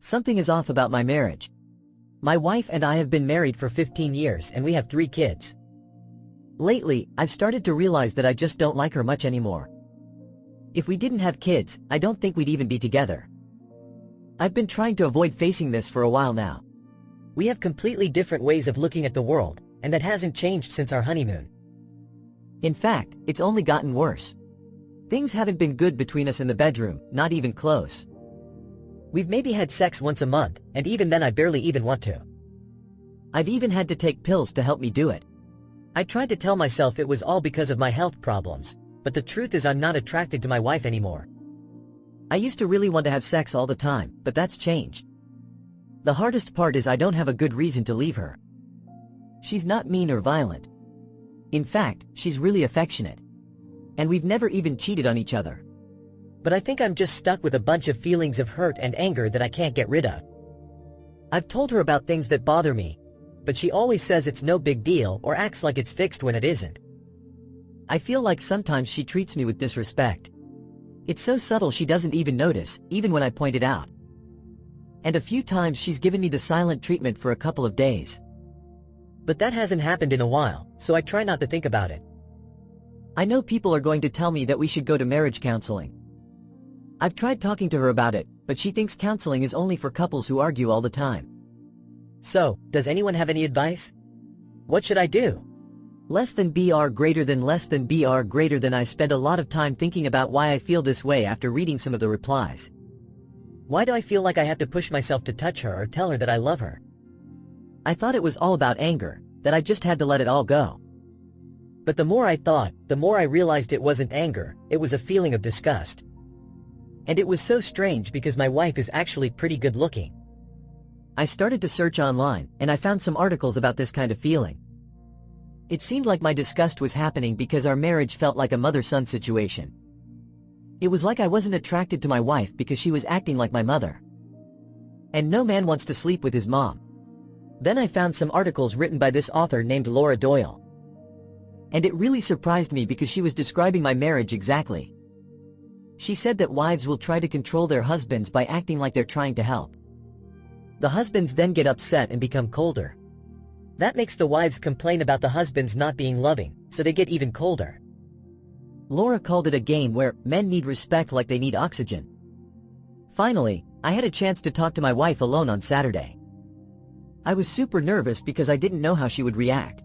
Something is off about my marriage. My wife and I have been married for 15 years and we have 3 kids. Lately, I've started to realize that I just don't like her much anymore. If we didn't have kids, I don't think we'd even be together. I've been trying to avoid facing this for a while now. We have completely different ways of looking at the world, and that hasn't changed since our honeymoon. In fact, it's only gotten worse. Things haven't been good between us in the bedroom, not even close. We've maybe had sex once a month, and even then I barely even want to. I've even had to take pills to help me do it. I tried to tell myself it was all because of my health problems, but the truth is I'm not attracted to my wife anymore. I used to really want to have sex all the time, but that's changed. The hardest part is I don't have a good reason to leave her. She's not mean or violent. In fact, she's really affectionate. And we've never even cheated on each other. But I think I'm just stuck with a bunch of feelings of hurt and anger that I can't get rid of. I've told her about things that bother me, but she always says it's no big deal or acts like it's fixed when it isn't. I feel like sometimes she treats me with disrespect. It's so subtle she doesn't even notice, even when I point it out. And a few times she's given me the silent treatment for a couple of days. But that hasn't happened in a while, so I try not to think about it. I know people are going to tell me that we should go to marriage counseling. I've tried talking to her about it, but she thinks counseling is only for couples who argue all the time. So, does anyone have any advice? What should I do? Less than BR greater than less than BR greater than I spend a lot of time thinking about why I feel this way after reading some of the replies. Why do I feel like I have to push myself to touch her or tell her that I love her? I thought it was all about anger, that I just had to let it all go. But the more I thought, the more I realized it wasn't anger, it was a feeling of disgust. And it was so strange because my wife is actually pretty good looking. I started to search online, and I found some articles about this kind of feeling. It seemed like my disgust was happening because our marriage felt like a mother-son situation. It was like I wasn't attracted to my wife because she was acting like my mother. And no man wants to sleep with his mom. Then I found some articles written by this author named Laura Doyle. And it really surprised me because she was describing my marriage exactly. She said that wives will try to control their husbands by acting like they're trying to help. The husbands then get upset and become colder. That makes the wives complain about the husbands not being loving, so they get even colder. Laura called it a game where men need respect like they need oxygen. Finally, I had a chance to talk to my wife alone on Saturday. I was super nervous because I didn't know how she would react.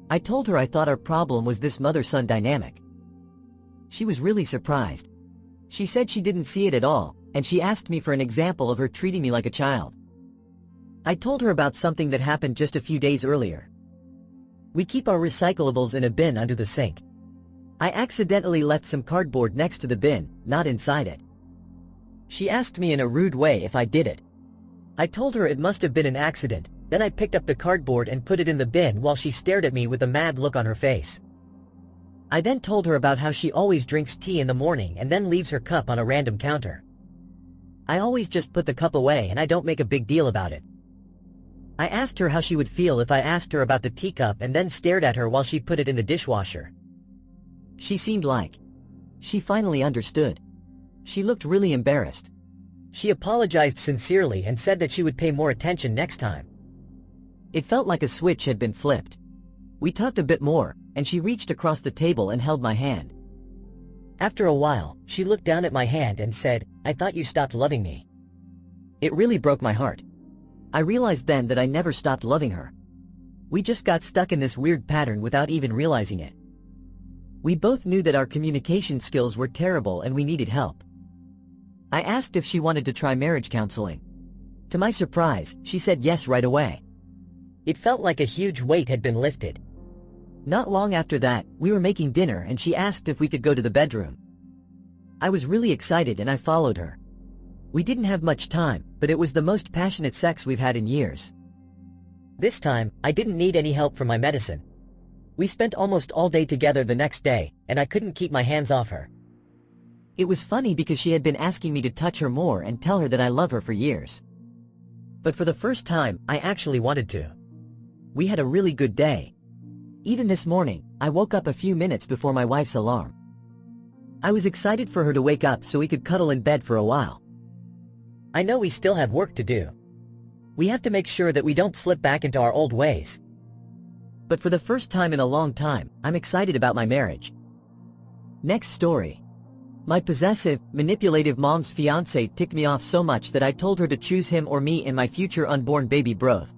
I told her I thought our problem was this mother-son dynamic. She was really surprised. She said she didn't see it at all, and she asked me for an example of her treating me like a child. I told her about something that happened just a few days earlier. We keep our recyclables in a bin under the sink. I accidentally left some cardboard next to the bin, not inside it. She asked me in a rude way if I did it. I told her it must have been an accident, then I picked up the cardboard and put it in the bin while she stared at me with a mad look on her face. I then told her about how she always drinks tea in the morning and then leaves her cup on a random counter. I always just put the cup away and I don't make a big deal about it. I asked her how she would feel if I asked her about the teacup and then stared at her while she put it in the dishwasher. She seemed like she finally understood. She looked really embarrassed. She apologized sincerely and said that she would pay more attention next time. It felt like a switch had been flipped. We talked a bit more, and she reached across the table and held my hand. After a while, she looked down at my hand and said, "I thought you stopped loving me." It really broke my heart. I realized then that I never stopped loving her. We just got stuck in this weird pattern without even realizing it. We both knew that our communication skills were terrible and we needed help. I asked if she wanted to try marriage counseling. To my surprise, she said yes right away. It felt like a huge weight had been lifted. Not long after that, we were making dinner and she asked if we could go to the bedroom. I was really excited and I followed her. We didn't have much time, but it was the most passionate sex we've had in years. This time, I didn't need any help from my medicine. We spent almost all day together the next day, and I couldn't keep my hands off her. It was funny because she had been asking me to touch her more and tell her that I love her for years. But for the first time, I actually wanted to. We had a really good day. Even this morning, I woke up a few minutes before my wife's alarm. I was excited for her to wake up so we could cuddle in bed for a while. I know we still have work to do. We have to make sure that we don't slip back into our old ways. But for the first time in a long time, I'm excited about my marriage. Next story. My possessive, manipulative mom's fiancé ticked me off so much that I told her to choose him or me in my future unborn baby broth.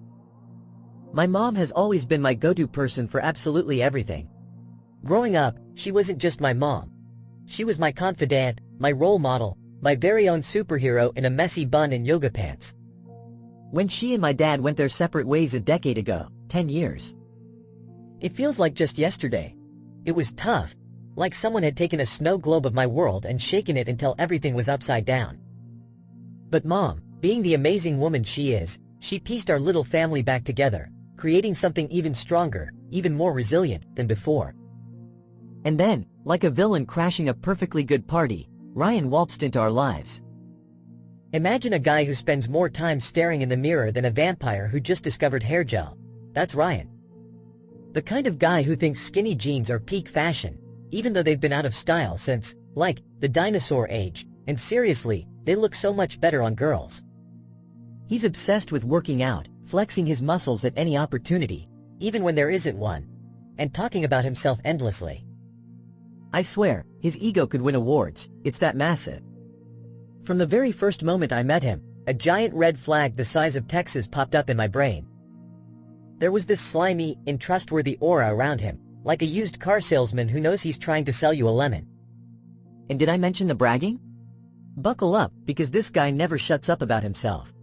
My mom has always been my go-to person for absolutely everything. Growing up, she wasn't just my mom. She was my confidant, my role model, my very own superhero in a messy bun and yoga pants. When she and my dad went their separate ways a decade ago, 10 years. It feels like just yesterday. It was tough, like someone had taken a snow globe of my world and shaken it until everything was upside down. But Mom, being the amazing woman she is, she pieced our little family back together, creating something even stronger, even more resilient than before. And then, like a villain crashing a perfectly good party, Ryan waltzed into our lives. Imagine a guy who spends more time staring in the mirror than a vampire who just discovered hair gel. That's Ryan. The kind of guy who thinks skinny jeans are peak fashion, even though they've been out of style since, like, the dinosaur age, and seriously, they look so much better on girls. He's obsessed with working out, flexing his muscles at any opportunity, even when there isn't one, and talking about himself endlessly. I swear, his ego could win awards, it's that massive. From the very first moment I met him, a giant red flag the size of Texas popped up in my brain. There was this slimy, untrustworthy aura around him, like a used car salesman who knows he's trying to sell you a lemon. And did I mention the bragging? Buckle up, because this guy never shuts up about himself.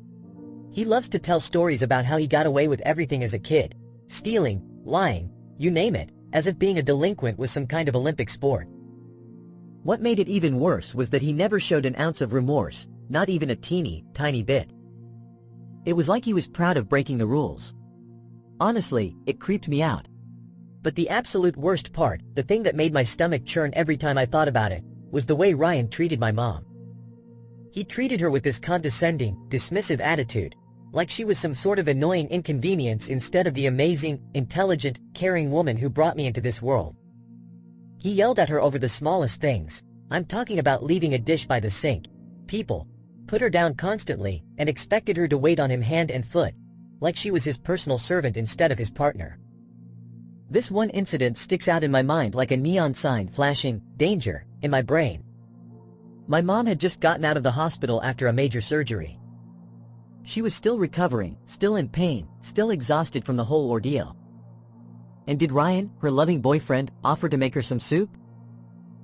He loves to tell stories about how he got away with everything as a kid, stealing, lying, you name it, as if being a delinquent was some kind of Olympic sport. What made it even worse was that he never showed an ounce of remorse, not even a tiny bit. It was like he was proud of breaking the rules. Honestly, it creeped me out. But the absolute worst part, the thing that made my stomach churn every time I thought about it, was the way Ryan treated my mom. He treated her with this condescending, dismissive attitude, like she was some sort of annoying inconvenience instead of the amazing, intelligent, caring woman who brought me into this world. He yelled at her over the smallest things. I'm talking about leaving a dish by the sink. People put her down constantly and expected her to wait on him hand and foot, like she was his personal servant instead of his partner. This one incident sticks out in my mind like a neon sign flashing, danger, in my brain. My mom had just gotten out of the hospital after a major surgery. She was still recovering, still in pain, still exhausted from the whole ordeal. And did Ryan, her loving boyfriend, offer to make her some soup?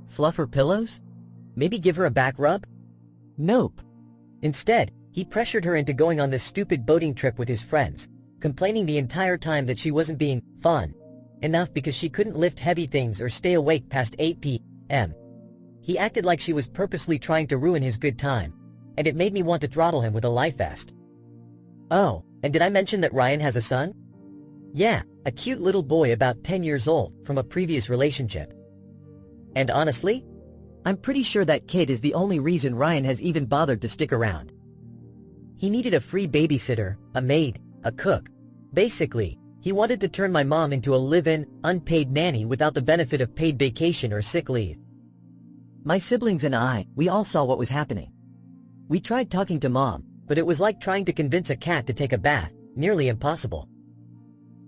Fluff her pillows? Maybe give her a back rub? Nope. Instead, he pressured her into going on this stupid boating trip with his friends, complaining the entire time that she wasn't being fun enough because she couldn't lift heavy things or stay awake past 8 p.m. He acted like she was purposely trying to ruin his good time, and it made me want to throttle him with a life vest. Oh, and did I mention that Ryan has a son? Yeah, a cute little boy about 10 years old from a previous relationship. And honestly, I'm pretty sure that kid is the only reason Ryan has even bothered to stick around. He needed a free babysitter, a maid, a cook. Basically, he wanted to turn my mom into a live-in, unpaid nanny without the benefit of paid vacation or sick leave. My siblings and I, we all saw what was happening. We tried talking to Mom, but it was like trying to convince a cat to take a bath, nearly impossible.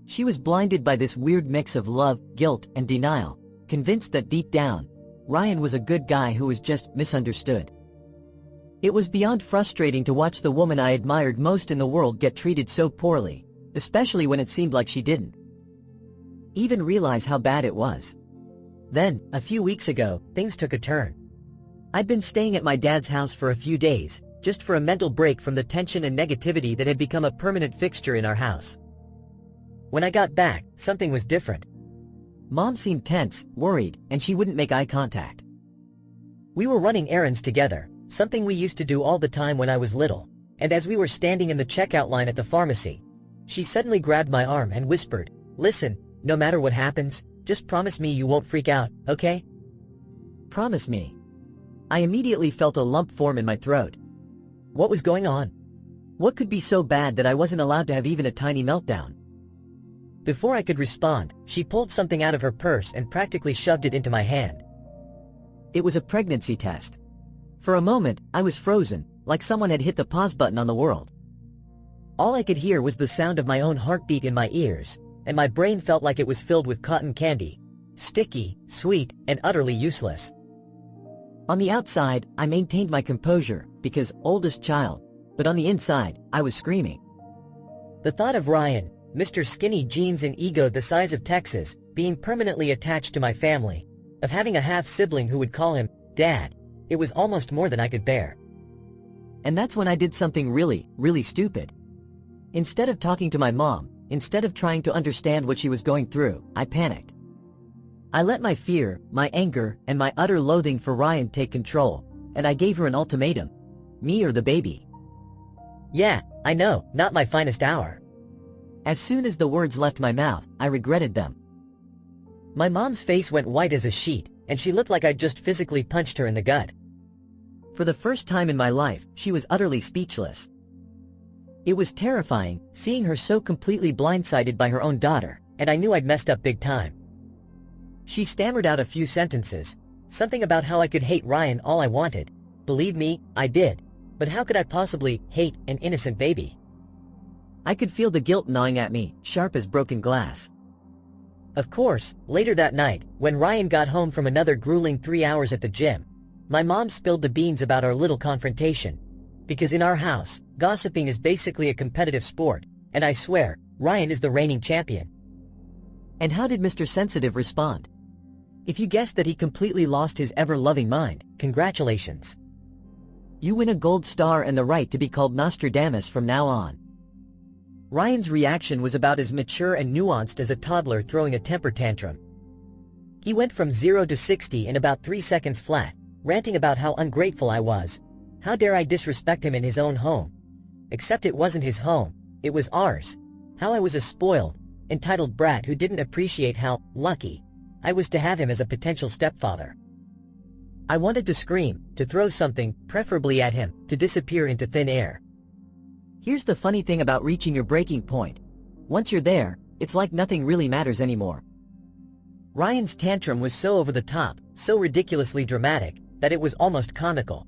She was blinded by this weird mix of love, guilt, and denial, convinced that deep down, Ryan was a good guy who was just misunderstood. It was beyond frustrating to watch the woman I admired most in the world get treated so poorly, especially when it seemed like she didn't even realize how bad it was. Then, a few weeks ago, things took a turn. I'd been staying at my dad's house for a few days, just for a mental break from the tension and negativity that had become a permanent fixture in our house. When I got back, something was different. Mom seemed tense, worried, and she wouldn't make eye contact. We were running errands together, something we used to do all the time when I was little, and as we were standing in the checkout line at the pharmacy, she suddenly grabbed my arm and whispered, "Listen, no matter what happens, just promise me you won't freak out, okay?" Promise me. I immediately felt a lump form in my throat. What was going on? What could be so bad that I wasn't allowed to have even a tiny meltdown? Before I could respond, she pulled something out of her purse and practically shoved it into my hand. It was a pregnancy test. For a moment, I was frozen, like someone had hit the pause button on the world. All I could hear was the sound of my own heartbeat in my ears, and my brain felt like it was filled with cotton candy, sticky, sweet, and utterly useless. On the outside, I maintained my composure, because oldest child, but on the inside, I was screaming. The thought of Ryan, Mr. Skinny Jeans and ego the size of Texas, being permanently attached to my family, of having a half-sibling who would call him Dad, it was almost more than I could bear. And that's when I did something really, really stupid. Instead of talking to my mom, instead of trying to understand what she was going through, I panicked. I let my fear, my anger, and my utter loathing for Ryan take control, and I gave her an ultimatum. Me or the baby. Yeah, I know, not my finest hour. As soon as the words left my mouth, I regretted them. My mom's face went white as a sheet, and she looked like I'd just physically punched her in the gut. For the first time in my life, she was utterly speechless. It was terrifying, seeing her so completely blindsided by her own daughter, and I knew I'd messed up big time. She stammered out a few sentences, something about how I could hate Ryan all I wanted. Believe me, I did. But how could I possibly hate an innocent baby? I could feel the guilt gnawing at me, sharp as broken glass. Of course, later that night, when Ryan got home from another grueling 3 hours at the gym, my mom spilled the beans about our little confrontation. Because in our house, gossiping is basically a competitive sport, and I swear, Ryan is the reigning champion. And how did Mr. Sensitive respond? If you guessed that he completely lost his ever-loving mind, congratulations. You win a gold star and the right to be called Nostradamus from now on. Ryan's reaction was about as mature and nuanced as a toddler throwing a temper tantrum. He went from 0 to 60 in about 3 seconds flat, ranting about how ungrateful I was. How dare I disrespect him in his own home? Except it wasn't his home, it was ours. How I was a spoiled, entitled brat who didn't appreciate how lucky I was to have him as a potential stepfather. I wanted to scream, to throw something, preferably at him, to disappear into thin air. Here's the funny thing about reaching your breaking point. Once you're there, it's like nothing really matters anymore. Ryan's tantrum was so over the top, so ridiculously dramatic, that it was almost comical.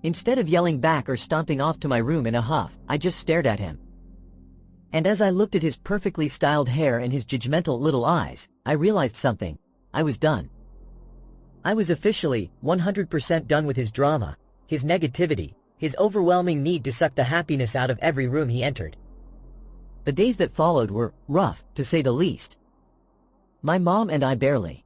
Instead of yelling back or stomping off to my room in a huff, I just stared at him. And as I looked at his perfectly styled hair and his judgmental little eyes, I realized something. I was done. I was officially 100% done with his drama, his negativity, his overwhelming need to suck the happiness out of every room he entered. The days that followed were rough, to say the least. My mom and I barely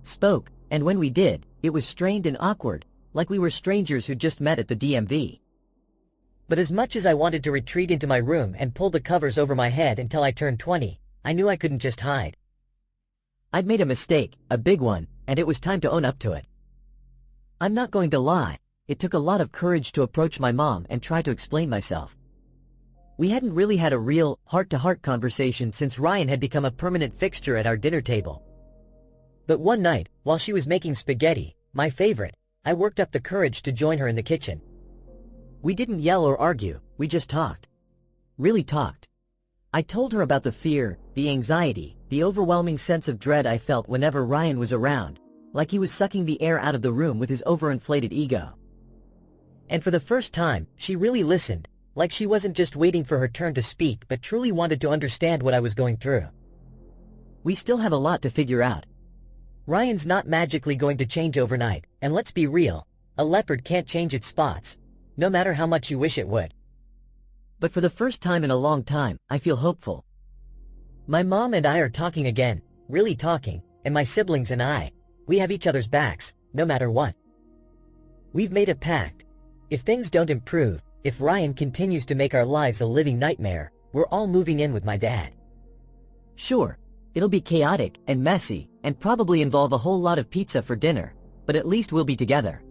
spoke, and when we did, it was strained and awkward, like we were strangers who just met at the DMV. But as much as I wanted to retreat into my room and pull the covers over my head until I turned 20, I knew I couldn't just hide. I'd made a mistake, a big one, and it was time to own up to it. I'm not going to lie, it took a lot of courage to approach my mom and try to explain myself. We hadn't really had a real, heart-to-heart conversation since Ryan had become a permanent fixture at our dinner table. But one night, while she was making spaghetti, my favorite, I worked up the courage to join her in the kitchen. We didn't yell or argue, we just talked. Really talked. I told her about the fear, the anxiety, the overwhelming sense of dread I felt whenever Ryan was around, like he was sucking the air out of the room with his overinflated ego. And for the first time, she really listened, like she wasn't just waiting for her turn to speak but truly wanted to understand what I was going through. We still have a lot to figure out. Ryan's not magically going to change overnight, and let's be real, a leopard can't change its spots, no matter how much you wish it would. But for the first time in a long time, I feel hopeful. My mom and I are talking again, really talking, and my siblings and I, we have each other's backs, no matter what. We've made a pact. If things don't improve, if Ryan continues to make our lives a living nightmare, we're all moving in with my dad. Sure, it'll be chaotic and messy, and probably involve a whole lot of pizza for dinner, but at least we'll be together.